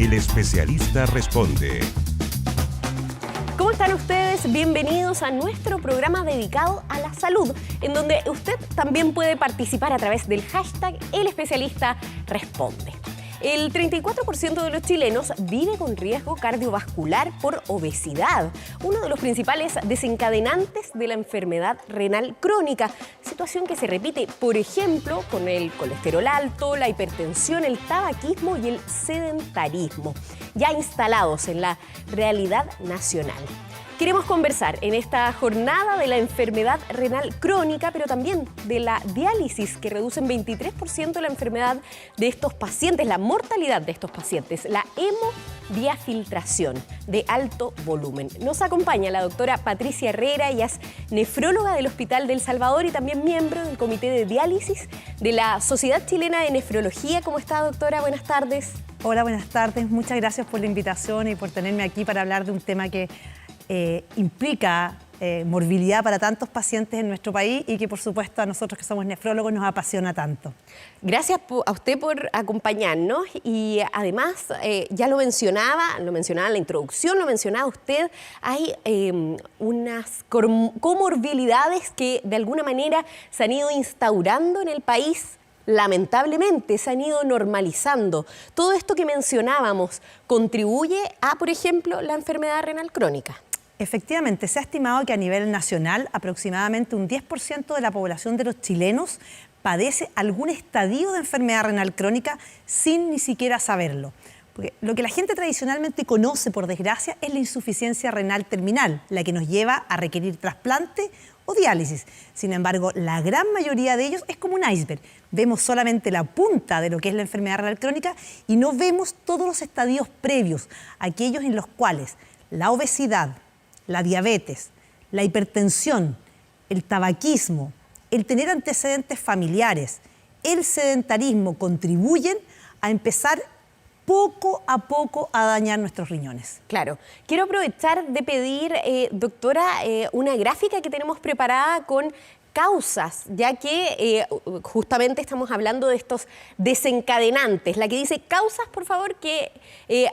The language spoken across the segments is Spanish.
El especialista responde. ¿Cómo están ustedes? Bienvenidos a nuestro programa dedicado a la salud, en donde usted también puede participar a través del hashtag El especialista responde. El 34% de los chilenos vive con riesgo cardiovascular por obesidad, uno de los principales desencadenantes de la enfermedad renal crónica, situación que se repite, por ejemplo, con el colesterol alto, la hipertensión, el tabaquismo y el sedentarismo, ya instalados en la realidad nacional. Queremos conversar en esta jornada de la enfermedad renal crónica, pero también de la diálisis, que reduce en 23% la enfermedad de estos pacientes, la mortalidad de estos pacientes, la hemodiafiltración de alto volumen. Nos acompaña la doctora Patricia Herrera, ella es nefróloga del Hospital del Salvador y también miembro del Comité de Diálisis de la Sociedad Chilena de Nefrología. ¿Cómo está, doctora? Buenas tardes. Hola, buenas tardes. Muchas gracias por la invitación y por tenerme aquí para hablar de un tema que implica morbilidad para tantos pacientes en nuestro país y que, por supuesto, a nosotros que somos nefrólogos nos apasiona tanto. Gracias a usted por acompañarnos y además, ya lo mencionaba en la introducción, lo mencionaba usted, hay unas comorbilidades que de alguna manera se han ido instaurando en el país. Lamentablemente se han ido normalizando. Todo esto que mencionábamos contribuye a, por ejemplo, la enfermedad renal crónica. Efectivamente, se ha estimado que a nivel nacional aproximadamente un 10% de la población de los chilenos padece algún estadio de enfermedad renal crónica sin ni siquiera saberlo. Porque lo que la gente tradicionalmente conoce, por desgracia, es la insuficiencia renal terminal, la que nos lleva a requerir trasplante o diálisis. Sin embargo, la gran mayoría de ellos es como un iceberg. Vemos solamente la punta de lo que es la enfermedad renal crónica y no vemos todos los estadios previos, aquellos en los cuales la obesidad, la diabetes, la hipertensión, el tabaquismo, el tener antecedentes familiares, el sedentarismo contribuyen a empezar poco a poco a dañar nuestros riñones. Claro. Quiero aprovechar de pedir, doctora, una gráfica que tenemos preparada con causas, ya que justamente estamos hablando de estos desencadenantes. La que dice causas, por favor, que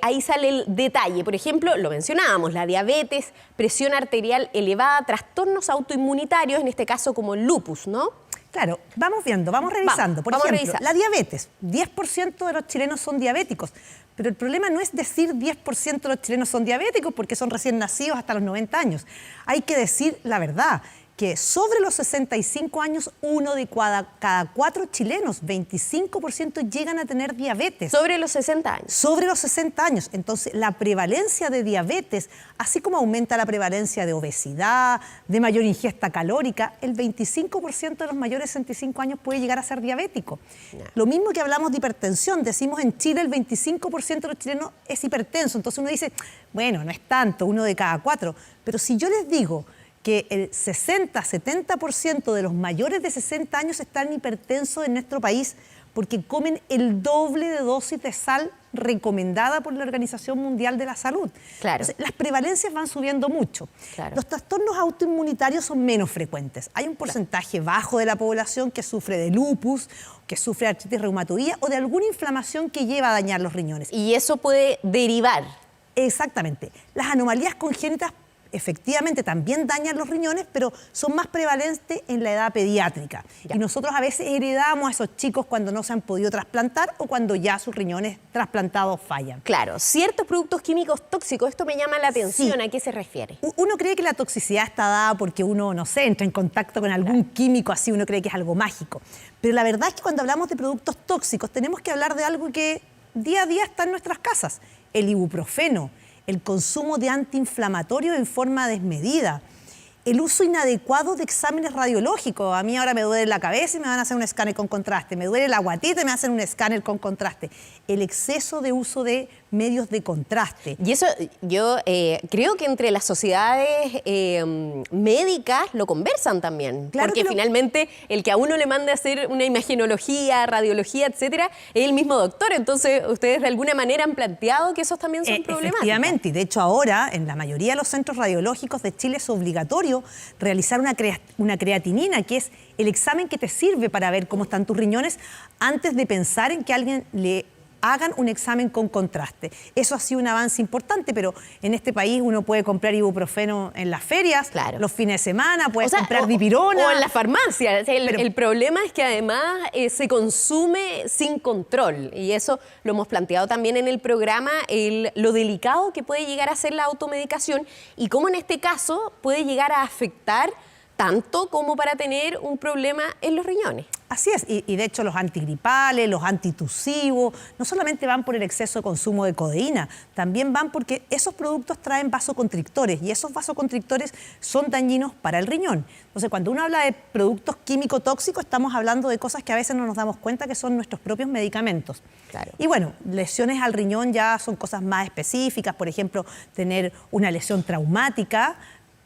ahí sale el detalle. Por ejemplo, lo mencionábamos, la diabetes, presión arterial elevada, trastornos autoinmunitarios, en este caso como el lupus, ¿no? Claro, vamos viendo, vamos revisando. Por ejemplo, la diabetes, 10% de los chilenos son diabéticos, pero el problema no es decir 10% de los chilenos son diabéticos porque son recién nacidos hasta los 90 años. Hay que decir la verdad, que sobre los 65 años, uno de cada 4 chilenos, 25% llegan a tener diabetes. ¿Sobre los 60 años? Sobre los 60 años. Entonces, la prevalencia de diabetes, así como aumenta la prevalencia de obesidad, de mayor ingesta calórica, el 25% de los mayores de 65 años puede llegar a ser diabético. Lo mismo que hablamos de hipertensión, decimos en Chile el 25% de los chilenos es hipertenso. Entonces uno dice, bueno, no es tanto, uno de cada 4. Pero si yo les digo que el 60-70% de los mayores de 60 años están hipertensos en nuestro país porque comen el doble de dosis de sal recomendada por la Organización Mundial de la Salud. Claro. Entonces, las prevalencias van subiendo mucho. Claro. Los trastornos autoinmunitarios son menos frecuentes. Hay un porcentaje bajo de la población que sufre de lupus, que sufre de artritis reumatoidea o de alguna inflamación que lleva a dañar los riñones. Y eso puede derivar. Exactamente. Las anomalías congénitas efectivamente también dañan los riñones, pero son más prevalentes en la edad pediátrica. Ya. Y nosotros a veces heredamos a esos chicos cuando no se han podido trasplantar o cuando ya sus riñones trasplantados fallan. Claro, ciertos productos químicos tóxicos, esto me llama la atención. Sí. ¿A qué se refiere? Uno cree que la toxicidad está dada porque uno, no sé, entra en contacto con algún químico así, uno cree que es algo mágico. Pero la verdad es que cuando hablamos de productos tóxicos tenemos que hablar de algo que día a día está en nuestras casas. El ibuprofeno, el consumo de antiinflamatorios en forma desmedida, el uso inadecuado de exámenes radiológicos. A mí ahora me duele la cabeza y me van a hacer un escáner con contraste, me duele la guatita y me hacen un escáner con contraste. El exceso de uso de medios de contraste. Y eso yo creo que entre las sociedades médicas lo conversan también, claro, porque finalmente el que a uno le mande a hacer una imagenología, radiología, etcétera, es el mismo doctor. Entonces, ustedes de alguna manera han planteado que esos también son problemáticos. Efectivamente, y de hecho ahora en la mayoría de los centros radiológicos de Chile es obligatorio realizar una creatinina, que es el examen que te sirve para ver cómo están tus riñones antes de pensar en que alguien le hagan un examen con contraste. Eso ha sido un avance importante, pero en este país uno puede comprar ibuprofeno en las ferias, los fines de semana, puedes comprar dipirona. O en la farmacia. O sea, el problema es que además se consume sin control, y eso lo hemos planteado también en el programa, lo delicado que puede llegar a ser la automedicación y cómo en este caso puede llegar a afectar tanto como para tener un problema en los riñones. Así es, y de hecho los antigripales, los antitusivos, no solamente van por el exceso de consumo de codeína, también van porque esos productos traen vasoconstrictores y esos vasoconstrictores son dañinos para el riñón. Entonces, cuando uno habla de productos químico-tóxicos, estamos hablando de cosas que a veces no nos damos cuenta que son nuestros propios medicamentos. Claro. Y bueno, lesiones al riñón ya son cosas más específicas, por ejemplo, tener una lesión traumática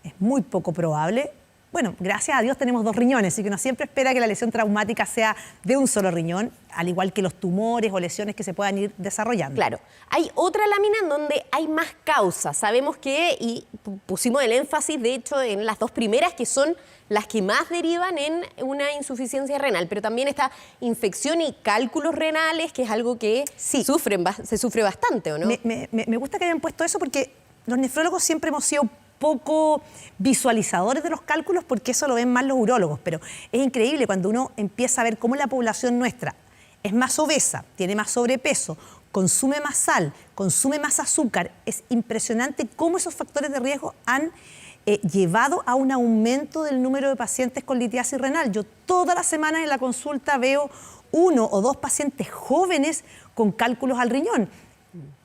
es muy poco probable. Bueno, gracias a Dios tenemos 2 riñones, así que uno siempre espera que la lesión traumática sea de un solo riñón, al igual que los tumores o lesiones que se puedan ir desarrollando. Claro. Hay otra lámina en donde hay más causas. Sabemos que, y pusimos el énfasis, de hecho, en las 2 primeras, que son las que más derivan en una insuficiencia renal, pero también está infección y cálculos renales, que es algo que se sufre bastante, ¿o no? Me gusta que hayan puesto eso porque los nefrólogos siempre hemos sido poco visualizadores de los cálculos porque eso lo ven más los urólogos, pero es increíble cuando uno empieza a ver cómo la población nuestra es más obesa, tiene más sobrepeso, consume más sal, consume más azúcar. Es impresionante cómo esos factores de riesgo han llevado a un aumento del número de pacientes con litiasis renal. Yo todas las semanas en la consulta veo 1 o 2 pacientes jóvenes con cálculos al riñón.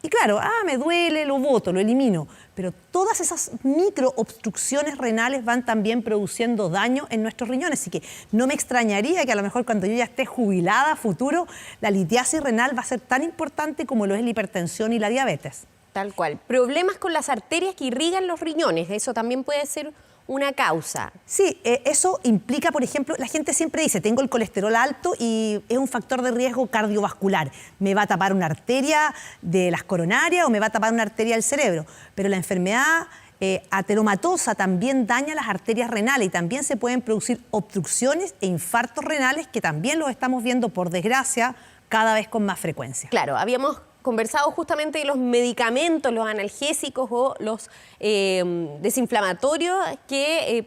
Y claro, me duele, lo boto, lo elimino. Pero todas esas microobstrucciones renales van también produciendo daño en nuestros riñones. Así que no me extrañaría que a lo mejor cuando yo ya esté jubilada a futuro, la litiasis renal va a ser tan importante como lo es la hipertensión y la diabetes. Tal cual. Problemas con las arterias que irrigan los riñones, eso también puede ser una causa. Sí, eso implica, por ejemplo, la gente siempre dice, tengo el colesterol alto y es un factor de riesgo cardiovascular. Me va a tapar una arteria de las coronarias o me va a tapar una arteria del cerebro. Pero la enfermedad ateromatosa también daña las arterias renales y también se pueden producir obstrucciones e infartos renales que también los estamos viendo, por desgracia, cada vez con más frecuencia. Claro, habíamos conversado justamente de los medicamentos, los analgésicos o los desinflamatorios que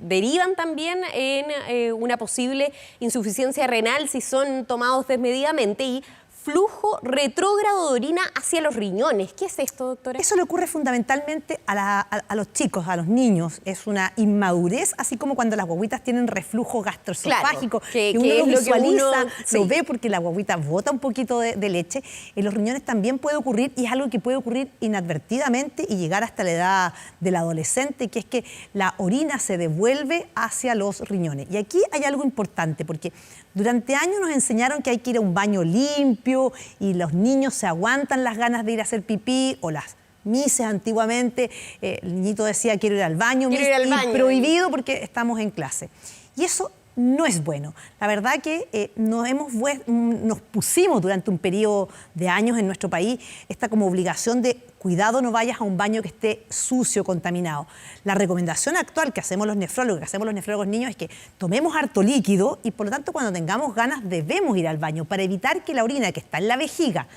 derivan también en una posible insuficiencia renal si son tomados desmedidamente, y flujo retrógrado de orina hacia los riñones. ¿Qué es esto, doctora? Eso le ocurre fundamentalmente a los chicos, a los niños. Es una inmadurez, así como cuando las guaguitas tienen reflujo gastroesofágico, claro, que uno lo visualiza, lo ve porque la guaguita bota un poquito de leche. En los riñones también puede ocurrir, y es algo que puede ocurrir inadvertidamente y llegar hasta la edad del adolescente, que es que la orina se devuelve hacia los riñones. Y aquí hay algo importante, porque durante años nos enseñaron que hay que ir a un baño limpio y los niños se aguantan las ganas de ir a hacer pipí, o las mises antiguamente, el niño decía quiero ir al baño, quiero ir al baño, prohibido porque estamos en clase. Y eso no es bueno. La verdad que nos pusimos durante un periodo de años en nuestro país esta como obligación de cuidado, no vayas a un baño que esté sucio, contaminado. La recomendación actual que hacemos los nefrólogos niños, es que tomemos harto líquido y por lo tanto cuando tengamos ganas debemos ir al baño para evitar que la orina que está en la vejiga,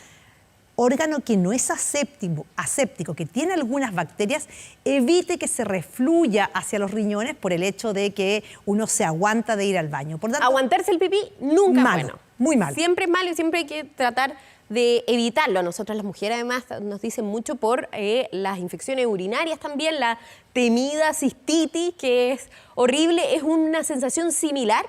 órgano que no es aséptico, que tiene algunas bacterias, evite que se refluya hacia los riñones por el hecho de que uno se aguanta de ir al baño. Por tanto, aguantarse el pipí nunca malo, es bueno. Muy mal. Siempre es malo y siempre hay que tratar de evitarlo. A nosotras las mujeres además nos dicen mucho por las infecciones urinarias también, la temida cistitis, que es horrible. ¿Es una sensación similar?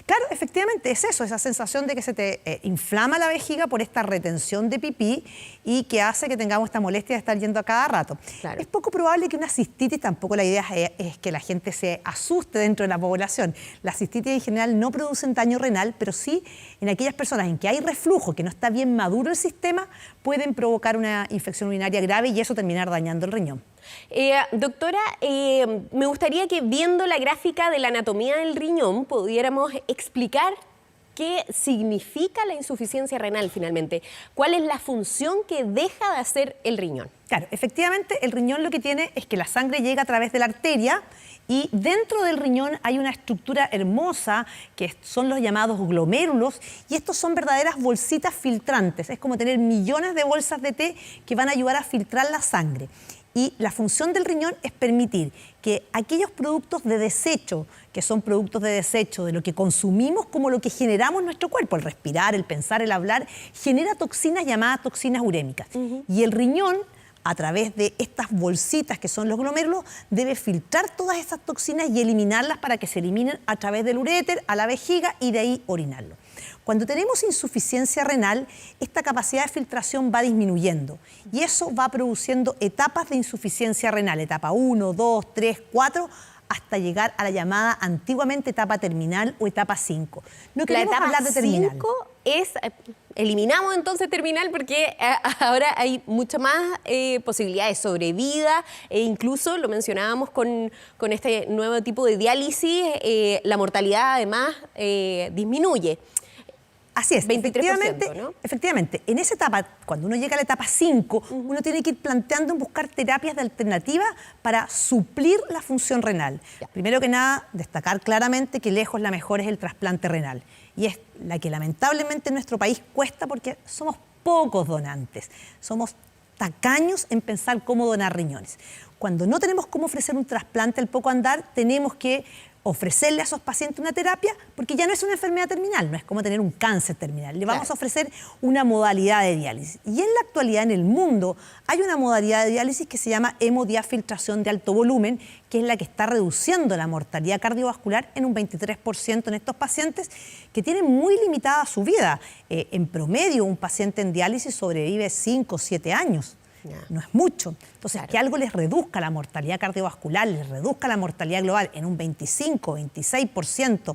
Claro, efectivamente es eso, esa sensación de que se te inflama la vejiga por esta retención de pipí y que hace que tengamos esta molestia de estar yendo a cada rato. Claro. Es poco probable que una cistitis, tampoco la idea es que la gente se asuste dentro de la población. Las cistitis en general no producen daño renal, pero sí en aquellas personas en que hay reflujo, que no está bien maduro el sistema, pueden provocar una infección urinaria grave y eso terminar dañando el riñón. Doctora, me gustaría que viendo la gráfica de la anatomía del riñón pudiéramos explicar qué significa la insuficiencia renal finalmente. ¿Cuál es la función que deja de hacer el riñón? Claro, efectivamente el riñón lo que tiene es que la sangre llega a través de la arteria Y dentro del riñón hay una estructura hermosa que son los llamados glomérulos, y estos son verdaderas bolsitas filtrantes. Es como tener millones de bolsas de té que van a ayudar a filtrar la sangre. Y la función del riñón es permitir que aquellos productos de desecho, que son productos de desecho de lo que consumimos como lo que generamos en nuestro cuerpo, el respirar, el pensar, el hablar, genera toxinas llamadas toxinas urémicas. Y el riñón, a través de estas bolsitas que son los glomérulos, debe filtrar todas estas toxinas y eliminarlas para que se eliminen a través del uréter a la vejiga y de ahí orinarlo. Cuando tenemos insuficiencia renal, esta capacidad de filtración va disminuyendo y eso va produciendo etapas de insuficiencia renal, etapa 1, 2, 3, 4, hasta llegar a la llamada antiguamente etapa terminal o etapa 5. No queremos hablar de terminal. La etapa 5 es, eliminamos entonces terminal porque ahora hay mucha más posibilidad de sobrevida e incluso, lo mencionábamos con este nuevo tipo de diálisis, la mortalidad además disminuye. Así es, 23%, ¿no? Efectivamente, en esa etapa, cuando uno llega a la etapa 5, uno tiene que ir planteando en buscar terapias de alternativa para suplir la función renal. Primero que nada, destacar claramente que lejos la mejor es el trasplante renal. Y es la que lamentablemente en nuestro país cuesta porque somos pocos donantes. Somos tacaños en pensar cómo donar riñones. Cuando no tenemos cómo ofrecer un trasplante al poco andar, tenemos que ofrecerle a esos pacientes una terapia, porque ya no es una enfermedad terminal, no es como tener un cáncer terminal. Le vamos a ofrecer una modalidad de diálisis. Y en la actualidad en el mundo hay una modalidad de diálisis que se llama hemodiafiltración de alto volumen, que es la que está reduciendo la mortalidad cardiovascular en un 23% en estos pacientes que tienen muy limitada su vida. En promedio, un paciente en diálisis sobrevive 5 o 7 años. No es mucho. Entonces, claro, que algo les reduzca la mortalidad cardiovascular, les reduzca la mortalidad global en un 25, 26%,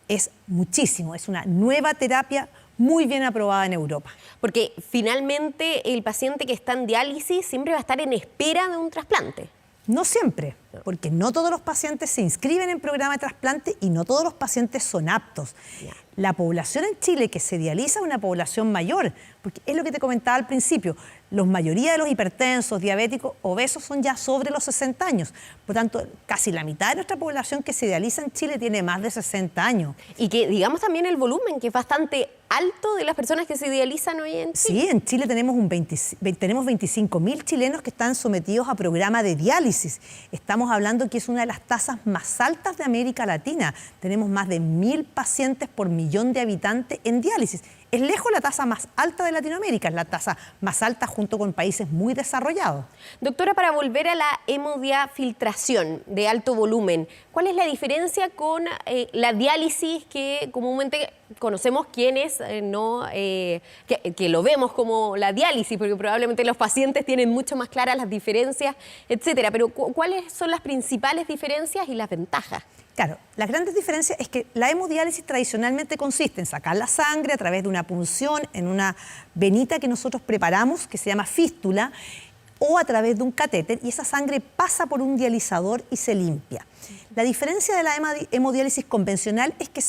es muchísimo. Es una nueva terapia muy bien aprobada en Europa. Porque finalmente el paciente que está en diálisis siempre va a estar en espera de un trasplante. No siempre, porque no todos los pacientes se inscriben en programa de trasplante y no todos los pacientes son aptos. La población en Chile que se dializa es una población mayor, porque es lo que te comentaba al principio, la mayoría de los hipertensos, diabéticos, obesos son ya sobre los 60 años. Por tanto, casi la mitad de nuestra población que se dializa en Chile tiene más de 60 años. Y que digamos también el volumen, que es bastante alto de las personas que se dializan hoy en Chile. Sí, en Chile tenemos 25.000 chilenos que están sometidos a programa de diálisis. Estamos hablando que es una de las tasas más altas de América Latina. Tenemos más de 1.000 pacientes por millón de habitantes en diálisis. Es lejos la tasa más alta de Latinoamérica, es la tasa más alta junto con países muy desarrollados. Doctora, para volver a la hemodiafiltración de alto volumen, ¿cuál es la diferencia con la diálisis que comúnmente conocemos quienes que lo vemos como la diálisis, porque probablemente los pacientes tienen mucho más claras las diferencias, etcétera? Pero ¿cuáles son las principales diferencias y las ventajas? Claro, las grandes diferencias es que la hemodiálisis tradicionalmente consiste en sacar la sangre a través de una punción en una venita que nosotros preparamos, que se llama fístula, o a través de un catéter, y esa sangre pasa por un dializador y se limpia. La diferencia de la hemodiálisis convencional es que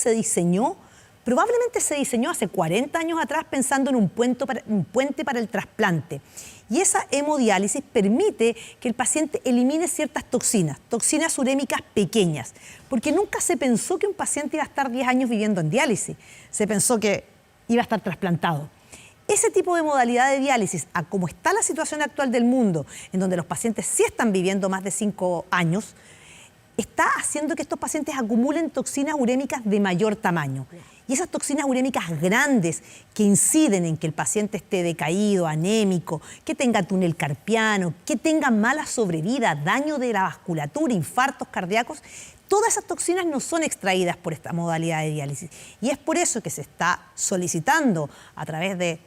probablemente se diseñó hace 40 años atrás pensando en un puente para el trasplante. Y esa hemodiálisis permite que el paciente elimine ciertas toxinas urémicas pequeñas, porque nunca se pensó que un paciente iba a estar 10 años viviendo en diálisis, se pensó que iba a estar trasplantado. Ese tipo de modalidad de diálisis, a como está la situación actual del mundo, en donde los pacientes sí están viviendo más de 5 años, está haciendo que estos pacientes acumulen toxinas urémicas de mayor tamaño. Y esas toxinas urémicas grandes que inciden en que el paciente esté decaído, anémico, que tenga túnel carpiano, que tenga mala sobrevida, daño de la vasculatura, infartos cardíacos, todas esas toxinas no son extraídas por esta modalidad de diálisis. Y es por eso que se está solicitando a través de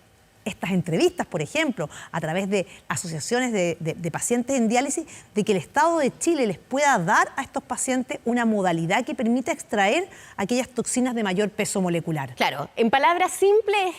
estas entrevistas, por ejemplo, a través de asociaciones de pacientes en diálisis, de que el Estado de Chile les pueda dar a estos pacientes una modalidad que permita extraer aquellas toxinas de mayor peso molecular. Claro, en palabras simples,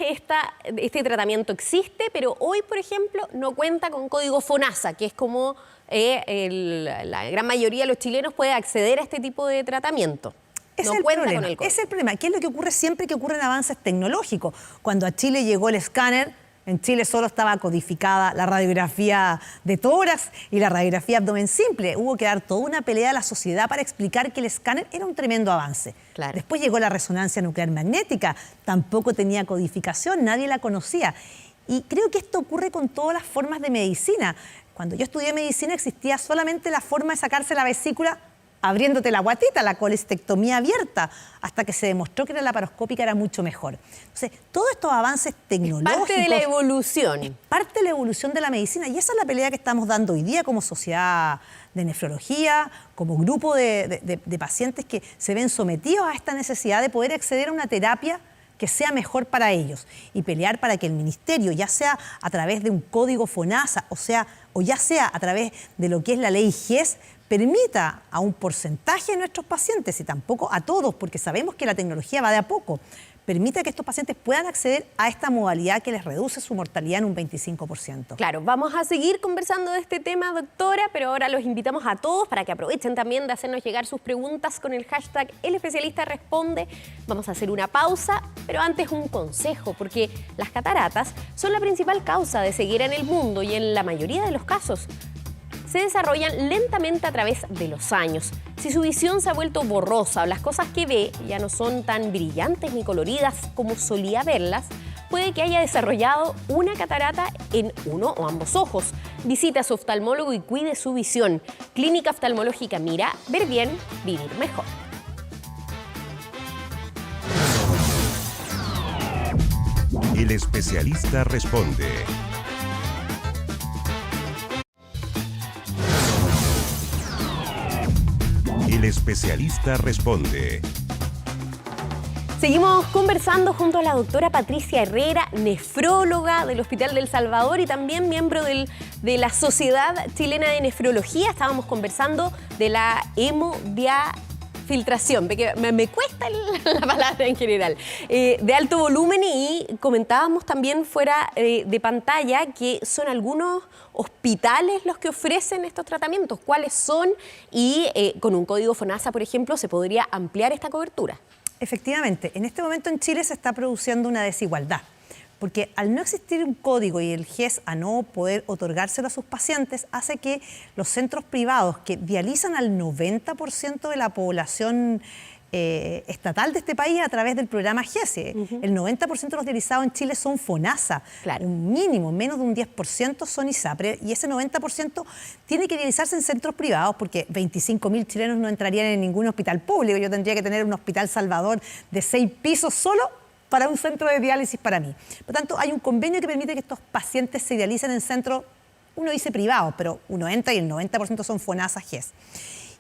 este tratamiento existe, pero hoy, por ejemplo, no cuenta con código FONASA, que es como la gran mayoría de los chilenos puede acceder a este tipo de tratamiento. Es el problema. ¿Qué es lo que ocurre siempre que ocurren avances tecnológicos? Cuando a Chile llegó el escáner, En Chile solo estaba codificada la radiografía de tórax y la radiografía abdomen simple. Hubo que dar toda una pelea a la sociedad para explicar que el escáner era un tremendo avance. Claro. Después llegó la resonancia nuclear magnética, tampoco tenía codificación, nadie la conocía. Y creo que esto ocurre con todas las formas de medicina. Cuando yo estudié medicina existía solamente la forma de sacarse la vesícula abriéndote la guatita, la colestectomía abierta, hasta que se demostró que la laparoscópica era mucho mejor. Entonces, todos estos avances tecnológicos... Parte de la evolución. Es parte de la evolución de la medicina, y esa es la pelea que estamos dando hoy día como sociedad de nefrología, como grupo de pacientes que se ven sometidos a esta necesidad de poder acceder a una terapia que sea mejor para ellos, y pelear para que el ministerio, ya sea a través de un código FONASA, o ya sea a través de lo que es la ley GES, permita a un porcentaje de nuestros pacientes, y tampoco a todos, porque sabemos que la tecnología va de a poco, permita que estos pacientes puedan acceder a esta modalidad que les reduce su mortalidad en un 25%. Claro, vamos a seguir conversando de este tema, doctora, pero ahora los invitamos a todos para que aprovechen también de hacernos llegar sus preguntas con el hashtag El Especialista Responde. Vamos a hacer una pausa, pero antes un consejo, porque las cataratas son la principal causa de ceguera en el mundo y en la mayoría de los casos se desarrollan lentamente a través de los años. Si su visión se ha vuelto borrosa o las cosas que ve ya no son tan brillantes ni coloridas como solía verlas, puede que haya desarrollado una catarata en uno o ambos ojos. Visite a su oftalmólogo y cuide su visión. Clínica Oftalmológica Mira, ver bien, vivir mejor. El Especialista Responde. El Especialista Responde. Seguimos conversando junto a la doctora Patricia Herrera, nefróloga del Hospital del Salvador y también miembro de la Sociedad Chilena de Nefrología. Estábamos conversando de la hemodiafiltración, me cuesta la palabra en general, de alto volumen, y comentábamos también fuera de pantalla que son algunos hospitales los que ofrecen estos tratamientos. ¿Cuáles son? Y con un código FONASA, por ejemplo, ¿se podría ampliar esta cobertura? Efectivamente, en este momento en Chile se está produciendo una desigualdad, porque al no existir un código y el GES a no poder otorgárselo a sus pacientes, hace que los centros privados que dializan al 90% de la población estatal de este país a través del programa GES. El 90% de los dializados en Chile son FONASA. Claro. Un mínimo, menos de un 10% son ISAPRE, y ese 90% tiene que dializarse en centros privados, porque 25.000 chilenos no entrarían en ningún hospital público. Yo tendría que tener un hospital Salvador de 6 pisos solo para un centro de diálisis para mí. Por lo tanto, hay un convenio que permite que estos pacientes se dialicen en centros, uno dice privados, pero uno entra y el 90% son FONASA GES.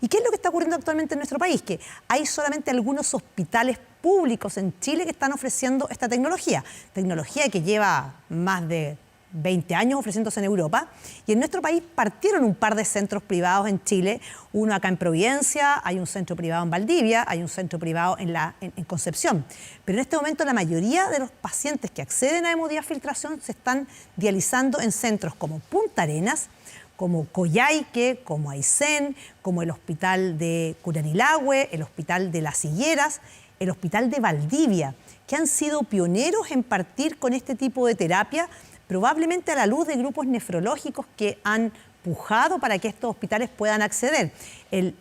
¿Y qué es lo que está ocurriendo actualmente en nuestro país? Que hay solamente algunos hospitales públicos en Chile que están ofreciendo esta tecnología. Tecnología que lleva más de 20 años ofreciéndose en Europa. Y en nuestro país partieron un par de centros privados en Chile. Uno acá en Providencia, hay un centro privado en Valdivia, hay un centro privado en Concepción. Pero en este momento la mayoría de los pacientes que acceden a hemodiafiltración se están dializando en centros como Punta Arenas, como Coyhaique, como Aysén, como el Hospital de Curanilahue, el Hospital de Las Higueras, el Hospital de Valdivia, que han sido pioneros en partir con este tipo de terapia, probablemente a la luz de grupos nefrológicos que han pujado para que estos hospitales puedan acceder. El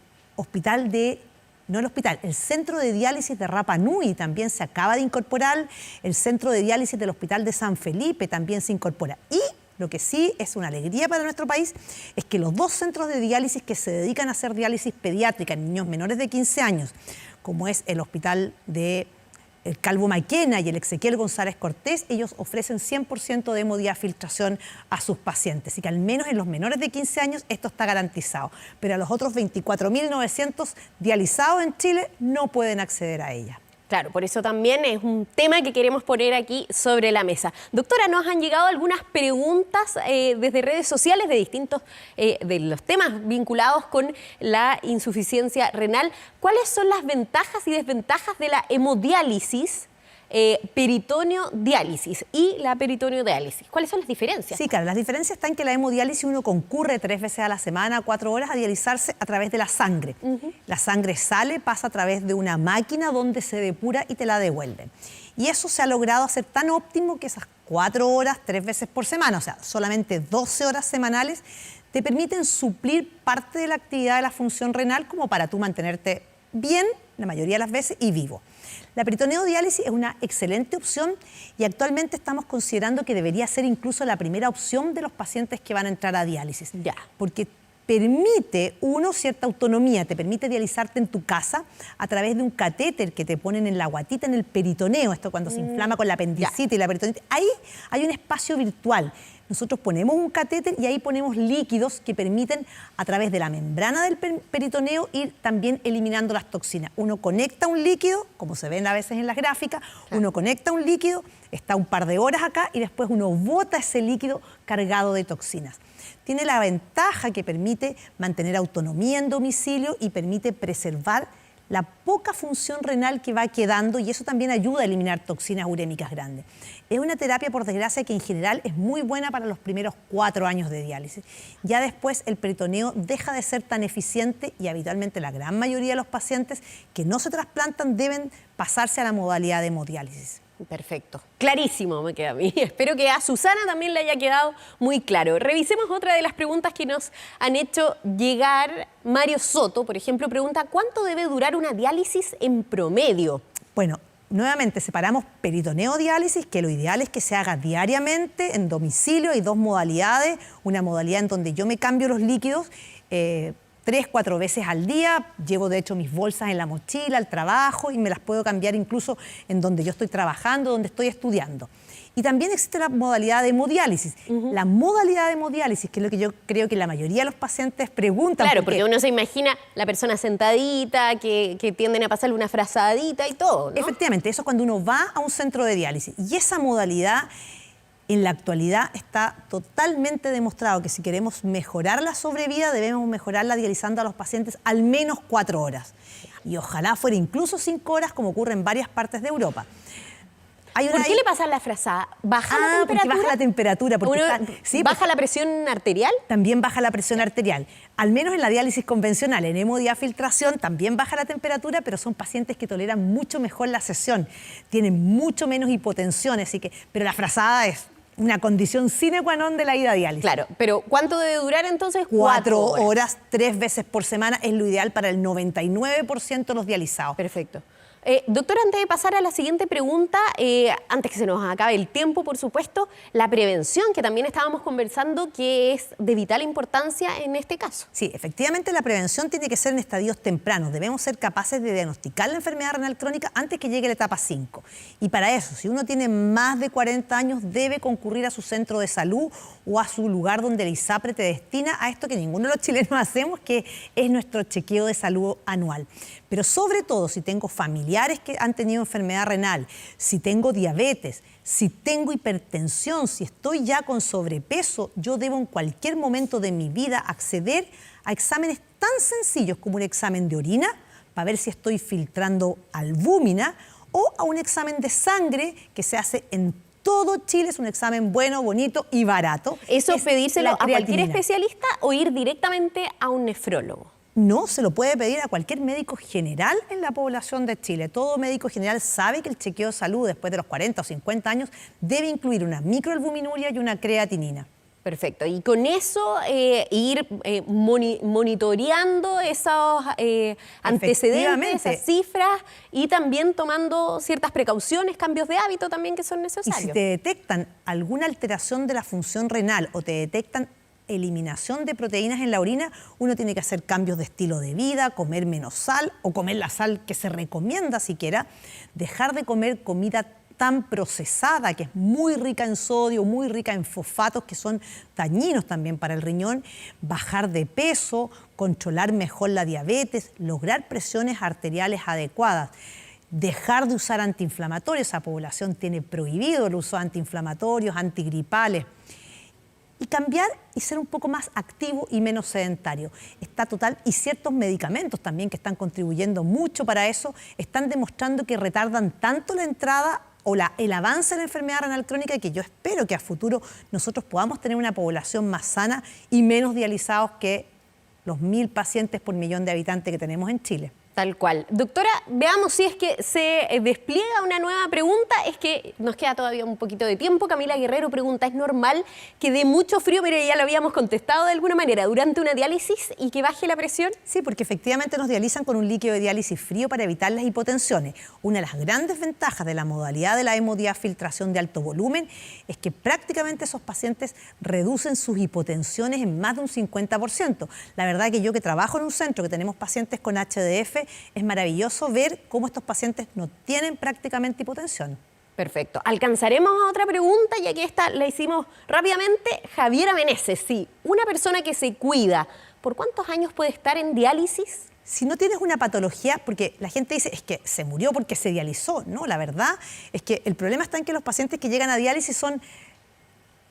Centro de Diálisis de Rapa Nui también se acaba de incorporar, el Centro de Diálisis del Hospital de San Felipe también se incorpora. Y lo que sí es una alegría para nuestro país es que los dos centros de diálisis que se dedican a hacer diálisis pediátrica en niños menores de 15 años, como es el Hospital de el Calvo Maquena y el Ezequiel González Cortés, ellos ofrecen 100% de hemodiafiltración a sus pacientes, y que al menos en los menores de 15 años esto está garantizado. Pero a los otros 24.900 dializados en Chile no pueden acceder a ella. Claro, por eso también es un tema que queremos poner aquí sobre la mesa. Doctora, nos han llegado algunas preguntas desde redes sociales de distintos, de los temas vinculados con la insuficiencia renal. ¿Cuáles son las ventajas y desventajas de la hemodiálisis, peritoneo diálisis y la peritoneo diálisis? ¿Cuáles son las diferencias? Sí, claro, las diferencias están en que la hemodiálisis uno concurre 3 veces a la semana, 4 horas, a dializarse a través de la sangre. La sangre sale, pasa a través de una máquina donde se depura y te la devuelven. Y eso se ha logrado hacer tan óptimo que esas 4 horas 3 veces por semana, o sea, solamente 12 horas semanales, te permiten suplir parte de la actividad de la función renal como para tú mantenerte bien la mayoría de las veces y vivo. La peritoneodiálisis es una excelente opción y actualmente estamos considerando que debería ser incluso la primera opción de los pacientes que van a entrar a diálisis. Ya. Porque permite, cierta autonomía, te permite dializarte en tu casa a través de un catéter que te ponen en la guatita, en el peritoneo, esto cuando se inflama con la apendicitis y la peritonitis. Ahí hay un espacio virtual. Nosotros ponemos un catéter y ahí ponemos líquidos que permiten, a través de la membrana del peritoneo, ir también eliminando las toxinas. Uno conecta un líquido, como se ven a veces en las gráficas, uno conecta un líquido, está un par de horas acá y después uno bota ese líquido cargado de toxinas. Tiene la ventaja que permite mantener autonomía en domicilio y permite preservar la poca función renal que va quedando y eso también ayuda a eliminar toxinas urémicas grandes. Es una terapia, por desgracia, que en general es muy buena para los primeros 4 años de diálisis. Ya después el peritoneo deja de ser tan eficiente y habitualmente la gran mayoría de los pacientes que no se trasplantan deben pasarse a la modalidad de hemodiálisis. Perfecto. Clarísimo me queda a mí. Espero que a Susana también le haya quedado muy claro. Revisemos otra de las preguntas que nos han hecho llegar. Mario Soto, por ejemplo, pregunta: ¿cuánto debe durar una diálisis en promedio? Bueno, nuevamente separamos peritoneodiálisis, que lo ideal es que se haga diariamente en domicilio. Hay 2 modalidades. Una modalidad en donde yo me cambio los líquidos 3-4 veces al día, llevo de hecho mis bolsas en la mochila al trabajo y me las puedo cambiar incluso en donde yo estoy trabajando, donde estoy estudiando. Y también existe la modalidad de hemodiálisis. La modalidad de hemodiálisis, que es lo que yo creo que la mayoría de los pacientes preguntan. Claro, porque uno se imagina la persona sentadita, que tienden a pasarle una frazadita y todo, ¿no? Efectivamente, eso es cuando uno va a un centro de diálisis. Y esa modalidad, en la actualidad, está totalmente demostrado que si queremos mejorar la sobrevida, debemos mejorarla dializando a los pacientes al menos 4 horas. Y ojalá fuera incluso 5 horas, como ocurre en varias partes de Europa. ¿Por qué le pasa la frazada? ¿Baja la temperatura? Porque baja la temperatura. Porque ¿baja la presión arterial? También baja la presión arterial. Al menos en la diálisis convencional, en hemodiafiltración también baja la temperatura, pero son pacientes que toleran mucho mejor la sesión. Tienen mucho menos hipotensión, pero la frazada es una condición sine qua non de la ida a diálisis. Claro, pero ¿cuánto debe durar entonces? 4 horas, 3 veces por semana es lo ideal para el 99% de los dializados. Perfecto. Doctor, antes de pasar a la siguiente pregunta, antes que se nos acabe el tiempo, por supuesto, la prevención, que también estábamos conversando, que es de vital importancia en este caso. Sí, efectivamente la prevención tiene que ser en estadios tempranos. Debemos ser capaces de diagnosticar la enfermedad renal crónica antes que llegue la etapa 5. Y para eso, si uno tiene más de 40 años, debe concurrir a su centro de salud o a su lugar donde el ISAPRE te destina a esto que ninguno de los chilenos hacemos, que es nuestro chequeo de salud anual. Pero sobre todo, si tengo familiares que han tenido enfermedad renal, si tengo diabetes, si tengo hipertensión, si estoy ya con sobrepeso, yo debo en cualquier momento de mi vida acceder a exámenes tan sencillos como un examen de orina para ver si estoy filtrando albúmina o a un examen de sangre que se hace en todo Chile. Es un examen bueno, bonito y barato. ¿Eso es pedírselo la a cualquier creatinina. especialista o ir directamente a un nefrólogo? No, se lo puede pedir a cualquier médico general en la población de Chile. Todo médico general sabe que el chequeo de salud después de los 40 o 50 años debe incluir una microalbuminuria y una creatinina. Perfecto. Y con eso ir monitoreando esos antecedentes, esas cifras y también tomando ciertas precauciones, cambios de hábito también que son Y necesarios. si te detectan alguna alteración de la función renal o te detectan eliminación de proteínas en la orina, uno tiene que hacer cambios de estilo de vida, comer menos sal o comer la sal que se recomienda siquiera, dejar de comer comida tan procesada, que es muy rica en sodio, muy rica en fosfatos, que son dañinos también para el riñón, bajar de peso, controlar mejor la diabetes, lograr presiones arteriales adecuadas. Dejar de usar antiinflamatorios. Esa población tiene prohibido el uso de antiinflamatorios, antigripales. Y cambiar y ser un poco más activo y menos sedentario. Y ciertos medicamentos también que están contribuyendo mucho para eso, están demostrando que retardan tanto la entrada o el avance de la enfermedad renal crónica, que yo espero que a futuro nosotros podamos tener una población más sana y menos dializados que los 1000 pacientes por millón de habitantes que tenemos en Chile. Tal cual. Doctora, veamos si es que se despliega una nueva pregunta. Es que nos queda todavía un poquito de tiempo. Camila Guerrero pregunta, ¿es normal que dé mucho frío? Mire, ya lo habíamos contestado de alguna manera, durante una diálisis y que baje la presión. Sí, porque efectivamente nos dializan con un líquido de diálisis frío para evitar las hipotensiones. Una de las grandes ventajas de la modalidad de la hemodiafiltración de alto volumen es que prácticamente esos pacientes reducen sus hipotensiones en más de un 50%. La verdad que yo que trabajo en un centro que tenemos pacientes con HDF, es maravilloso ver cómo estos pacientes no tienen prácticamente hipotensión. Perfecto. Alcanzaremos a otra pregunta, ya que esta la hicimos rápidamente. Javiera Meneses, sí, una persona que se cuida, ¿por cuántos años puede estar en diálisis? Si no tienes una patología, porque la gente dice, es que se murió porque se dializó, ¿no? La verdad es que el problema está en que los pacientes que llegan a diálisis son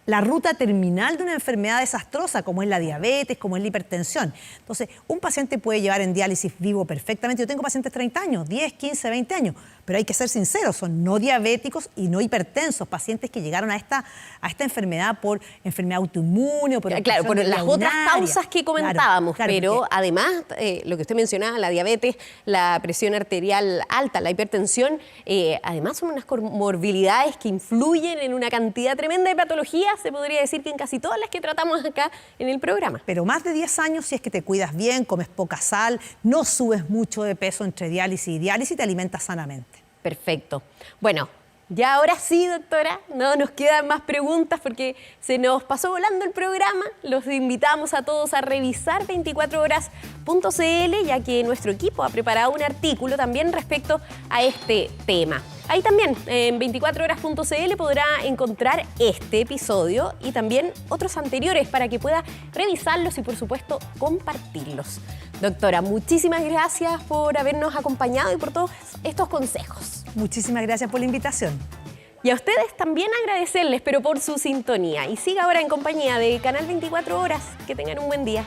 la ruta terminal de una enfermedad desastrosa, como es la diabetes, como es la hipertensión. Entonces, un paciente puede llevar en diálisis vivo perfectamente. Yo tengo pacientes 30 años, 10, 15, 20 años, pero hay que ser sinceros, son no diabéticos y no hipertensos, pacientes que llegaron a esta enfermedad por enfermedad autoinmune o por claro, por las otras causas que comentábamos, claro, pero porque además, lo que usted mencionaba, la diabetes, la presión arterial alta, la hipertensión, además son unas comorbilidades que influyen en una cantidad tremenda de patologías, se podría decir que en casi todas las que tratamos acá en el programa. Pero más de 10 años, si es que te cuidas bien, comes poca sal, no subes mucho de peso entre diálisis y diálisis, te alimentas sanamente. Perfecto. Bueno, ya ahora sí, doctora, no nos quedan más preguntas porque se nos pasó volando el programa. Los invitamos a todos a revisar 24horas.cl, ya que nuestro equipo ha preparado un artículo también respecto a este tema. Ahí también, en 24horas.cl podrá encontrar este episodio y también otros anteriores para que pueda revisarlos y, por supuesto, compartirlos. Doctora, muchísimas gracias por habernos acompañado y por todos estos consejos. Muchísimas gracias por la invitación. Y a ustedes también agradecerles, pero por su sintonía. Y siga ahora en compañía de Canal 24 Horas. Que tengan un buen día.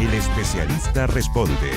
El especialista responde.